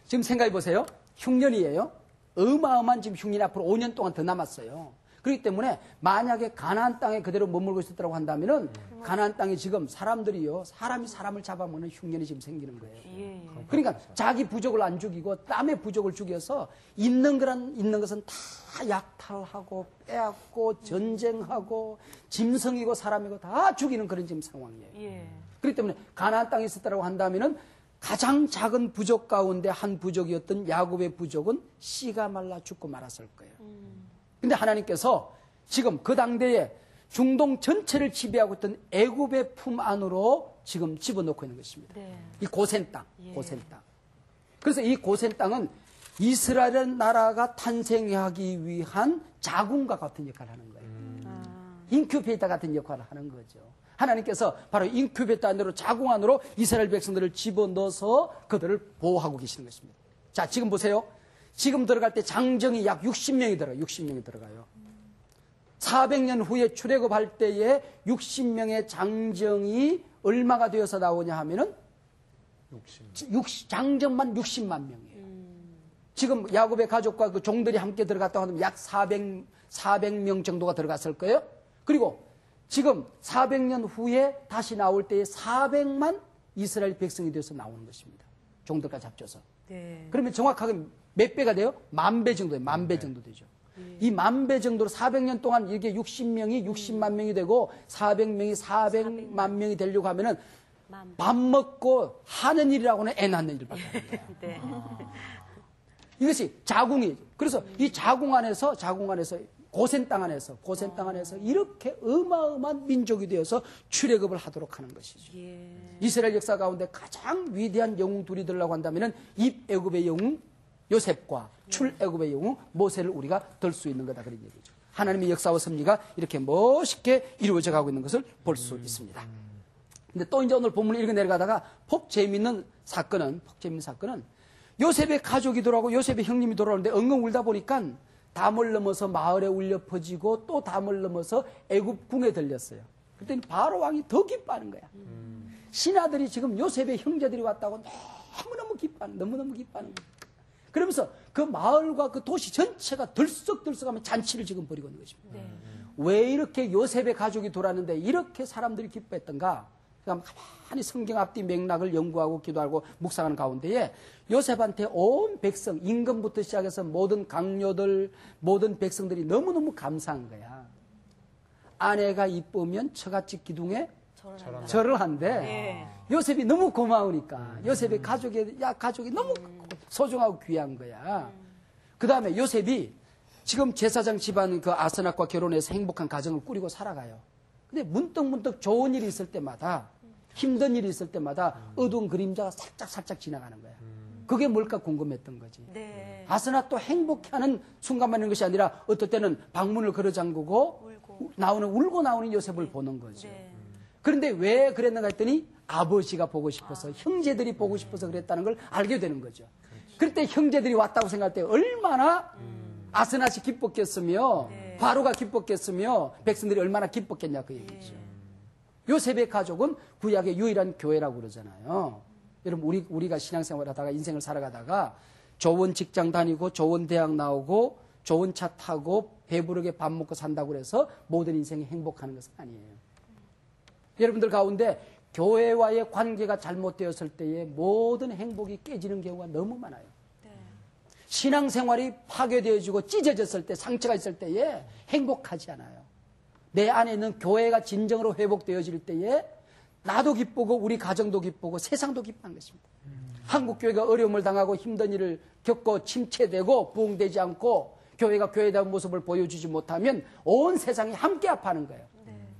지금 생각해 보세요. 흉년이에요. 어마어마한 지금 흉년이 앞으로 5년 동안 더 남았어요. 그렇기 때문에 만약에 가나안 땅에 그대로 머물고 있었다고 한다면은 가나안 땅에 지금 사람들이요 사람이 사람을 잡아먹는 흉년이 지금 생기는 거예요. 그러니까 자기 부족을 안 죽이고 남의 부족을 죽여서 있는 것은 다 약탈하고 빼앗고 전쟁하고 짐승이고 사람이고 다 죽이는 그런 지금 상황이에요. 예. 그렇기 때문에 가나안 땅에 있었다고 한다면은 가장 작은 부족 가운데 한 부족이었던 야곱의 부족은 씨가 말라 죽고 말았을 거예요. 근데 하나님께서 지금 그 당대에 중동 전체를 지배하고 있던 애굽의 품 안으로 지금 집어넣고 있는 것입니다. 네. 이 고센 땅, 고센 땅. 그래서 이 고센 땅은 이스라엘 나라가 탄생하기 위한 자궁과 같은 역할을 하는 거예요. 인큐베이터 같은 역할을 하는 거죠. 하나님께서 바로 인큐베이터 안으로 자궁 안으로 이스라엘 백성들을 집어넣어서 그들을 보호하고 계시는 것입니다. 자, 지금 보세요. 지금 들어갈 때 장정이 약 60명이 들어가요. 60명이 들어가요. 400년 후에 출애굽할 때에 60명의 장정이 얼마가 되어서 나오냐 하면은 장정만 60만 명이에요. 지금 야곱의 가족과 그 종들이 함께 들어갔다고 하면 약 400명 정도가 들어갔을 거예요. 그리고 지금 400년 후에 다시 나올 때에 400만 이스라엘 백성이 되어서 나오는 것입니다. 종들까지 합쳐서. 네. 그러면 정확하게 몇 배가 돼요? 10,000배 정도 돼요. 10,000배 정도 되죠. 이 10,000배 정도로 400년 동안 이게 60명이 60만 명이 되고 400명이 400만 명이 되려고 하면은 밥 먹고 하는 일이라고는 애 낳는 일밖에 안 돼요. 네. 이것이 자궁이. 그래서 이 자궁 안에서 고센 땅 안에서 이렇게 어마어마한 민족이 되어서 출애굽을 하도록 하는 것이죠. 이스라엘 역사 가운데 가장 위대한 영웅 둘이 되려고 한다면은 입애굽의 영웅 요셉과 출애굽의 영웅 모세를 우리가 들 수 있는 거다 그런 얘기죠. 하나님의 역사와 섭리가 이렇게 멋있게 이루어져 가고 있는 것을 볼 수 있습니다. 근데 또 이제 오늘 본문을 읽어 내려가다가 폭 재미있는 사건은 요셉의 가족이더라고 요셉의 형님이 돌아오는데 엉엉 울다 보니까 담을 넘어서 마을에 울려 퍼지고 또 담을 넘어서 애굽 궁에 들렸어요. 그랬더니 바로 왕이 더 기뻐하는 거야. 신하들이 지금 요셉의 형제들이 왔다고 너무너무 기뻐하는 거야. 그러면서 그 마을과 그 도시 전체가 들썩들썩하면 잔치를 지금 벌이고 있는 것입니다. 왜 이렇게 요셉의 가족이 돌아왔는데 이렇게 사람들이 기뻐했던가? 그러니까 가만히 성경 앞뒤 맥락을 연구하고 기도하고 묵상하는 가운데에 요셉한테 온 백성, 임금부터 시작해서 모든 강요들, 모든 백성들이 너무너무 감사한 거야. 아내가 이쁘면 처갓집 기둥에 절을 한대. 요셉이 너무 고마우니까 요셉의 가족이 너무 소중하고 귀한 거야. 그 다음에 요셉이 지금 제사장 집안 그 아스낙과 결혼해서 행복한 가정을 꾸리고 살아가요. 근데 문득문득 좋은 일이 있을 때마다 힘든 일이 있을 때마다 어두운 그림자가 살짝 지나가는 거야. 그게 뭘까 궁금했던 거지. 네. 아스낙 또 행복해하는 순간만 있는 것이 아니라 어떨 때는 방문을 걸어 잠그고 울고 나오는 요셉을 보는 거죠. 그런데 왜 그랬는가 했더니 아버지가 보고 싶어서 형제들이 보고 싶어서 그랬다는 걸 알게 되는 거죠. 그럴 때 형제들이 왔다고 생각할 때 얼마나 아스낙이 기뻤겠으며 바로가 기뻤겠으며 백성들이 얼마나 기뻤겠냐 그 얘기죠. 요셉의 가족은 구약의 유일한 교회라고 그러잖아요. 여러분 우리가 신앙생활 하다가 인생을 살아가다가 좋은 직장 다니고 좋은 대학 나오고 좋은 차 타고 배부르게 밥 먹고 산다고 그래서 모든 인생이 행복하는 것은 아니에요. 여러분들 가운데 교회와의 관계가 잘못되었을 때에 모든 행복이 깨지는 경우가 너무 많아요. 신앙생활이 파괴되어지고 찢어졌을 때 상처가 있을 때에 행복하지 않아요. 내 안에 있는 교회가 진정으로 회복되어질 때에 나도 기쁘고 우리 가정도 기쁘고 세상도 기뻐한 것입니다. 한국교회가 어려움을 당하고 힘든 일을 겪고 침체되고 부흥되지 않고 교회가 교회다운 모습을 보여주지 못하면 온 세상이 함께 아파하는 거예요.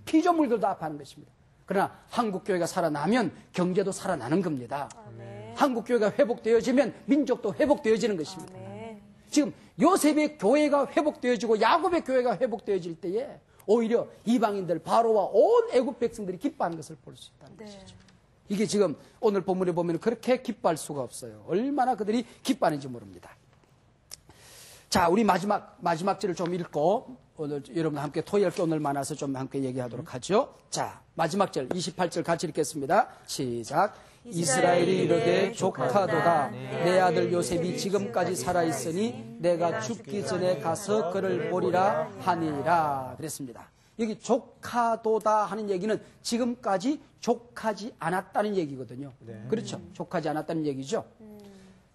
피조물들도 아파하는 것입니다. 그러나 한국교회가 살아나면 경제도 살아나는 겁니다. 한국교회가 회복되어지면 민족도 회복되어지는 것입니다. 지금 요셉의 교회가 회복되어지고 야곱의 교회가 회복되어질 때에 오히려 이방인들 바로와 온 애굽 백성들이 기뻐하는 것을 볼 수 있다는 것이죠. 이게 지금 오늘 본문에 보면 그렇게 기뻐할 수가 없어요. 얼마나 그들이 기뻐하는지 모릅니다. 자, 우리 마지막 절을 좀 읽고 오늘 여러분 함께 토의할 게 오늘 많아서 좀 함께 얘기하도록 하죠. 자, 마지막 절 28절 같이 읽겠습니다. 시작. 이스라엘이 이르되 조카도다. 내 아들 요셉이 지금까지 살아있으니 내가 죽기 전에 가서 그를 보리라 하니라. 그랬습니다. 여기 조카도다 하는 얘기는 지금까지 족하지 않았다는 얘기거든요. 그렇죠. 족하지 않았다는 얘기죠.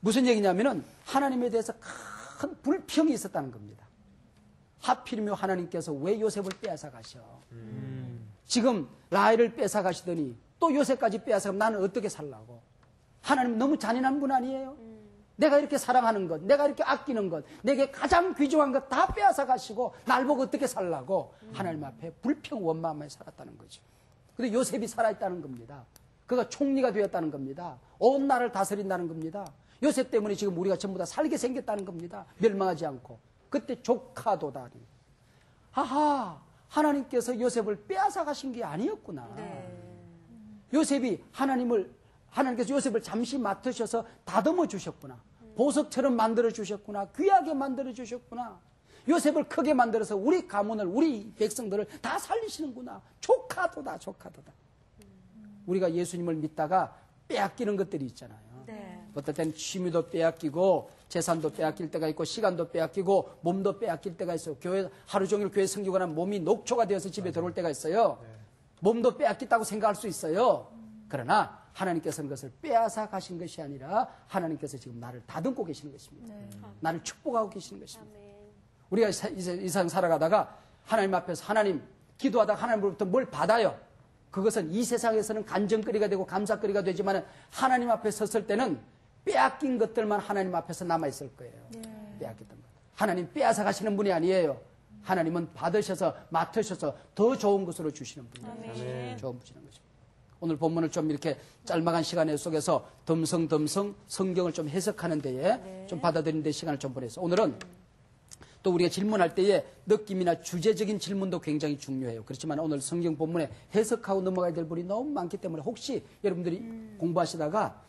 무슨 얘기냐면은 하나님에 대해서 큰 불평이 있었다는 겁니다. 하필이면 하나님께서 왜 요셉을 빼앗아 가셔? 지금 라헬을 뺏어 가시더니 또 요셉까지 빼앗아 가면 나는 어떻게 살라고? 하나님 너무 잔인한 분 아니에요? 내가 이렇게 사랑하는 것, 내가 이렇게 아끼는 것, 내게 가장 귀중한 것 다 빼앗아 가시고 날 보고 어떻게 살라고? 하나님 앞에 불평 원망하며 살았다는 거죠. 근데 요셉이 살아있다는 겁니다. 그가 총리가 되었다는 겁니다. 온 나라를 다스린다는 겁니다. 요셉 때문에 지금 우리가 전부 다 살게 생겼다는 겁니다. 멸망하지 않고. 그때 조카도다니. 하하, 하나님께서 요셉을 빼앗아 가신 게 아니었구나. 하나님께서 요셉을 잠시 맡으셔서 다듬어 주셨구나. 보석처럼 만들어 주셨구나. 귀하게 만들어 주셨구나. 요셉을 크게 만들어서 우리 가문을, 우리 백성들을 다 살리시는구나. 조카도다. 우리가 예수님을 믿다가 빼앗기는 것들이 있잖아요. 어떨 때는 취미도 빼앗기고 재산도 빼앗길 때가 있고 시간도 빼앗기고 몸도 빼앗길 때가 있어요. 하루 종일 교회 섬기거나 몸이 녹초가 되어서 집에 들어올 때가 있어요. 몸도 빼앗겼다고 생각할 수 있어요. 그러나 하나님께서는 그것을 빼앗아 가신 것이 아니라 하나님께서 지금 나를 다듬고 계시는 것입니다. 나를 축복하고 계시는 것입니다. 우리가 이 세상 살아가다가 하나님 앞에서 하나님 기도하다가 하나님으로부터 뭘 받아요. 그것은 이 세상에서는 간정거리가 되고 감사거리가 되지만 하나님 앞에 섰을 때는 빼앗긴 것들만 하나님 앞에서 남아있을 거예요. 빼앗겼던 것. 하나님 빼앗아 가시는 분이 아니에요. 하나님은 받으셔서 맡으셔서 더 좋은 것으로 주시는 분이에요. 좋은 분이라는 것입니다. 오늘 본문을 좀 이렇게 짤막한 시간 속에서 덤성덤성 성경을 좀 해석하는 데에 좀 받아들이는 데 시간을 좀 보내서 오늘은 또 우리가 질문할 때에 느낌이나 주제적인 질문도 굉장히 중요해요. 그렇지만 오늘 성경 본문에 해석하고 넘어가야 될 분이 너무 많기 때문에 혹시 여러분들이 공부하시다가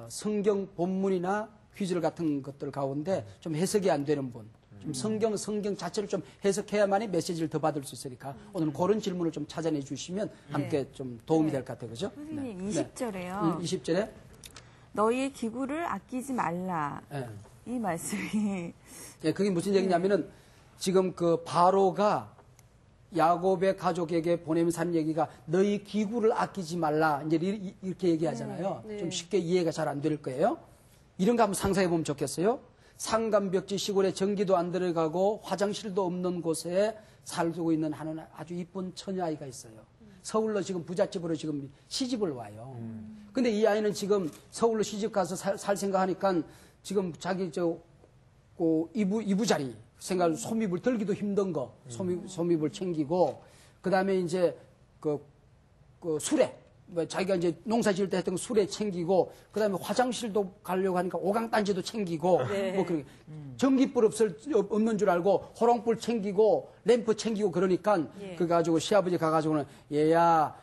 성경 본문이나 퀴즈 같은 것들 가운데 좀 해석이 안 되는 분, 좀 성경 자체를 좀 해석해야만이 메시지를 더 받을 수 있으니까 오늘 그런 질문을 좀 찾아내 주시면 함께 좀 도움이 될 것 같아요. 그죠? 선생님, 20절에요. 20절에 너희의 기구를 아끼지 말라. 이 말씀이 예, 그게 무슨 얘기냐면은 지금 그 바로가 야곱의 가족에게 보내면서 하는 얘기가 너희 기구를 아끼지 말라 이제 이렇게 얘기하잖아요. 좀 쉽게 이해가 잘 안 될 거예요. 이런 거 한번 상상해 보면 좋겠어요. 산간벽지 시골에 전기도 안 들어가고 화장실도 없는 곳에 살고 있는 하는 아주 이쁜 처녀아이가 있어요. 서울로 지금 부잣집으로 지금 시집을 와요. 근데 이 아이는 지금 서울로 시집 가서 살 생각하니까 지금 자기 이부자리 생각 소미불 들기도 힘든 거 소미불 챙기고 그다음에 이제 그 수레 자기가 이제 농사 지을 때 했던 수레 챙기고 그다음에 화장실도 가려고 하니까 오강단지도 챙기고 뭐 그런 전기불 없는 줄 알고 호롱불 챙기고 램프 챙기고 그러니까 그 가지고 시아버지 가가지고는 얘야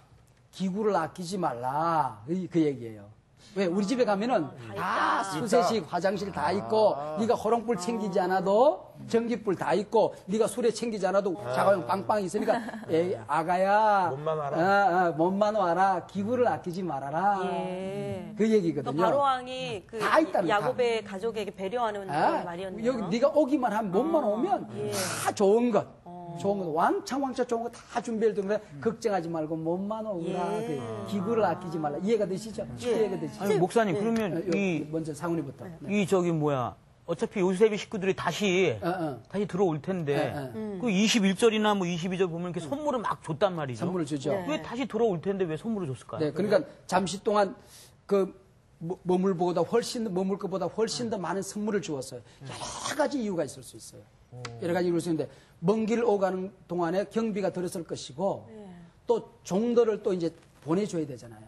기구를 아끼지 말라 그 얘기예요. 왜 우리 집에 가면은 다 수세식 화장실 다 있고 네가 호롱불 챙기지 않아도 전기불 다 있고 네가 수레 챙기지 않아도 자가용 빵빵 있으니까 에이, 아가야 몸만 와라. 몸만 와라 기구를 아끼지 말아라 그 얘기거든요. 바로왕이 그 다 있다는 야곱의 가족에게 배려하는 그런 말이었네요. 여기 네가 오기만 하면 몸만 오면 다 좋은 것 좋은 것 왕창 좋은 거 다 준비해 두는데 걱정하지 말고 몸만 오라 그 기구를 아끼지 말라 이해가 되시죠? 이해가 되시죠? 아니, 목사님 그러면 먼저 상훈이부터 이 저기 뭐야 어차피 요셉의 식구들이 다시 들어올 텐데 그 21절이나 뭐 22절 보면 이렇게 선물을 막 줬단 말이죠. 선물을 주죠. 왜 다시 들어올 텐데 왜 선물을 줬을까요? 네, 그러니까 잠시 동안 그 머물 것보다 훨씬 더 많은 선물을 주었어요. 여러 가지 이유가 있을 수 있어요. 여러 가지 이유가 있는데 먼 길 오가는 동안에 경비가 들었을 것이고 또 종들을 또 이제 보내줘야 되잖아요.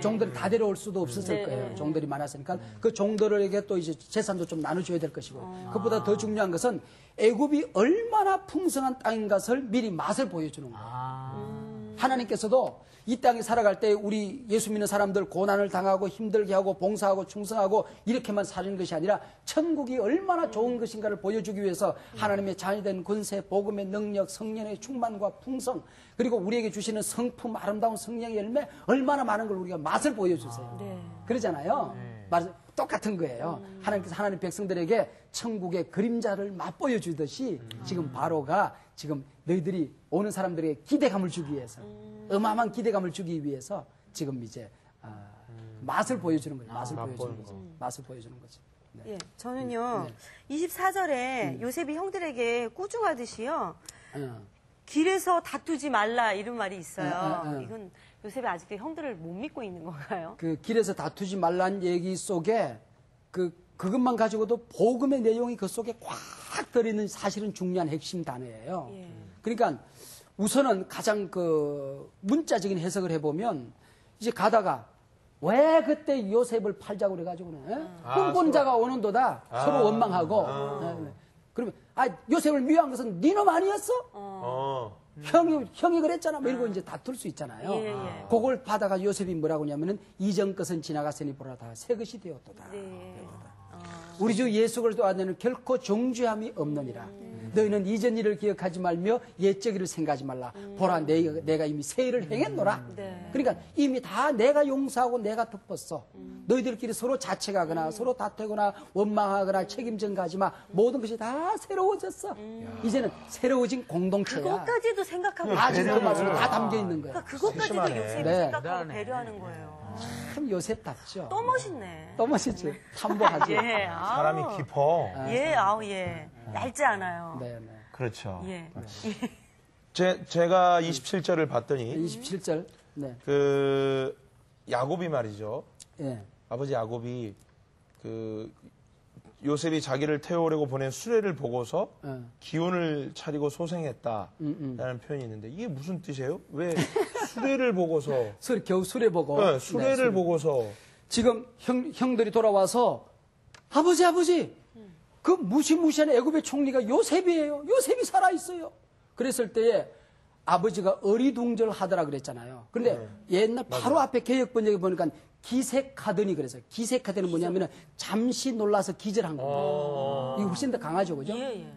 종들이 다 데려올 수도 없었을 거예요. 종들이 많았으니까 그 종들에게 또 이제 재산도 좀 나눠줘야 될 것이고 그것보다 더 중요한 것은 애굽이 얼마나 풍성한 땅인 것을 미리 맛을 보여주는 거예요. 하나님께서도 이 땅에 살아갈 때 우리 예수 믿는 사람들 고난을 당하고 힘들게 하고 봉사하고 충성하고 이렇게만 사는 것이 아니라 천국이 얼마나 좋은 것인가를 보여주기 위해서 하나님의 자녀된 권세, 복음의 능력, 성령의 충만과 풍성 그리고 우리에게 주시는 성품, 아름다운 성령의 열매 얼마나 많은 걸 우리가 맛을 보여주세요. 그러잖아요. 똑같은 거예요. 하나님께서 하나님 백성들에게 천국의 그림자를 맛보여주듯이 지금 바로가 지금 너희들이 오는 사람들에게 기대감을 주기 위해서 어마어마한 기대감을 주기 위해서 지금 이제 맛을 보여주는 거예요. 맛을 보여주는 거죠. 네. 예, 저는요 24절에 요셉이 형들에게 꾸중하듯이요 길에서 다투지 말라 이런 말이 있어요. 이건 요셉이 아직도 형들을 못 믿고 있는 건가요? 그 길에서 다투지 말란 얘기 속에 그것만 가지고도 복음의 내용이 그 속에 꽉 들어있는 사실은 중요한 핵심 단어예요. 그러니까 우선은 가장 그 문자적인 해석을 해보면 이제 가다가 왜 그때 요셉을 팔자고 그래가지고는 꿈꾼 자가 오는도다 서로 원망하고 그러면 요셉을 미워한 것은 니놈 아니었어? 형이 그랬잖아. 뭐 이러고 이제 다툴 수 있잖아요. 그걸 받아가 요셉이 뭐라고 하냐면은 이전 것은 지나갔으니 보라 다 새 것이 되었도다. 우리 주 예수 그리스도 안에는 결코 정죄함이 없느니라. 너희는 이전 일을 기억하지 말며 옛적 일을 생각하지 말라. 보라 내가 이미 새 일을 행했노라. 그러니까 이미 다 내가 용서하고 내가 덮었어. 너희들끼리 서로 자책하거나 서로 다투거나 원망하거나 책임 전가하지 마. 모든 것이 다 새로워졌어. 이제는 새로워진 공동체야. 그것까지도 생각하고 다 지금 그 말씀에 다 담겨 있는 거야. 그것까지도 요셉이 네. 생각하고 배려하는 거예요. 참 요셉답죠. 또 멋있네. 또 멋있죠. 탐복하죠. 예, 사람이 깊어. 예, 아우, 예. 얇지 않아요. 네, 네. 그렇죠. 예. 제가 27절을 봤더니 27절. 네. 그 야곱이 말이죠. 예. 아버지 야곱이 그 요셉이 자기를 태우려고 보낸 수레를 보고서 기운을 차리고 소생했다라는 표현이 있는데 이게 무슨 뜻이에요? 왜 수레를 보고서 겨우 수레 보고. 네, 수레를 수레. 보고서 지금 형들이 돌아와서 아버지 그 무시무시한 애굽의 총리가 요셉이에요. 요셉이 살아있어요. 그랬을 때에 아버지가 어리둥절하더라 그랬잖아요. 그런데 옛날 바로 앞에 개역 번역에 보니까 기색하더니 그래서요. 기색하더니 뭐냐면은 잠시 놀라서 기절한 겁니다. 이거 훨씬 더 강하죠, 그죠?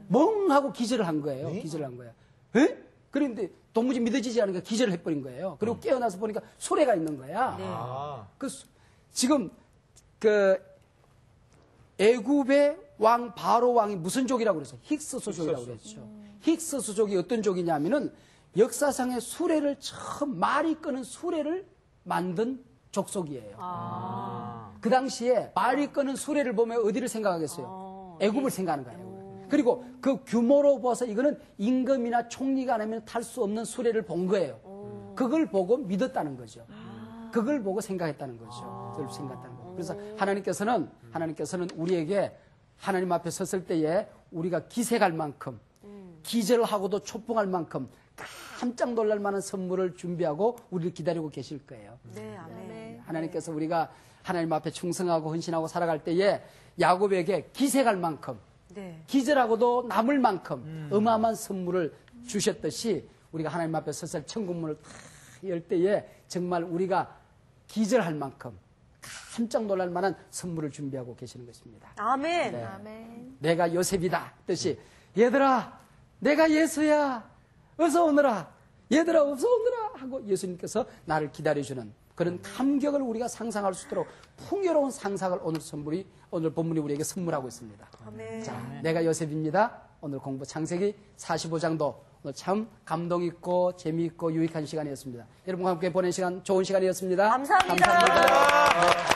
멍하고 기절을 한 거예요. 기절을 한 거예요. 에? 그런데 도무지 믿어지지 않으니까 기절을 해버린 거예요. 그리고 깨어나서 보니까 수레가 있는 거야. 지금 그 애굽의 왕 바로 왕이 무슨 족이라고 그랬어요? 힉스수족이라고 그랬죠. 힉스수족이 어떤 족이냐면은 역사상의 수레를 처음 말이 끄는 수레를 만든 족속이에요. 그 당시에 말이 끄는 수레를 보면 어디를 생각하겠어요? 애굽을 생각하는 거예요. 그리고 그 규모로 봐서 이거는 임금이나 총리가 아니면 탈 수 없는 수레를 본 거예요. 그걸 보고 믿었다는 거죠. 그걸 보고 생각했다는 거죠. 그걸 생각했다는 거예요. 그래서 하나님께서는 우리에게 하나님 앞에 섰을 때에 우리가 기색할 만큼 기절하고도 초풍할 만큼 깜짝 놀랄 만한 선물을 준비하고 우리를 기다리고 계실 거예요. 네, 아멘. 하나님께서 우리가 하나님 앞에 충성하고 헌신하고 살아갈 때에 야곱에게 기색할 만큼 기절하고도 남을 만큼 어마어마한 선물을 주셨듯이 우리가 하나님 앞에 서서 천국문을 탁 열 때에 정말 우리가 기절할 만큼 깜짝 놀랄 만한 선물을 준비하고 계시는 것입니다. 아멘. 네. 아멘. 내가 요셉이다 뜻이 얘들아 내가 예수야 어서 오너라 얘들아 어서 오너라 하고 예수님께서 나를 기다려주는 그런 감격을 우리가 상상할 수 있도록 풍요로운 상상을 오늘 본문이 우리에게 선물하고 있습니다. 아멘. 자, 내가 요셉입니다. 오늘 공부 창세기 45장도 오늘 참 감동 있고 재미있고 유익한 시간이었습니다. 여러분과 함께 보낸 시간 좋은 시간이었습니다. 감사합니다. 감사합니다.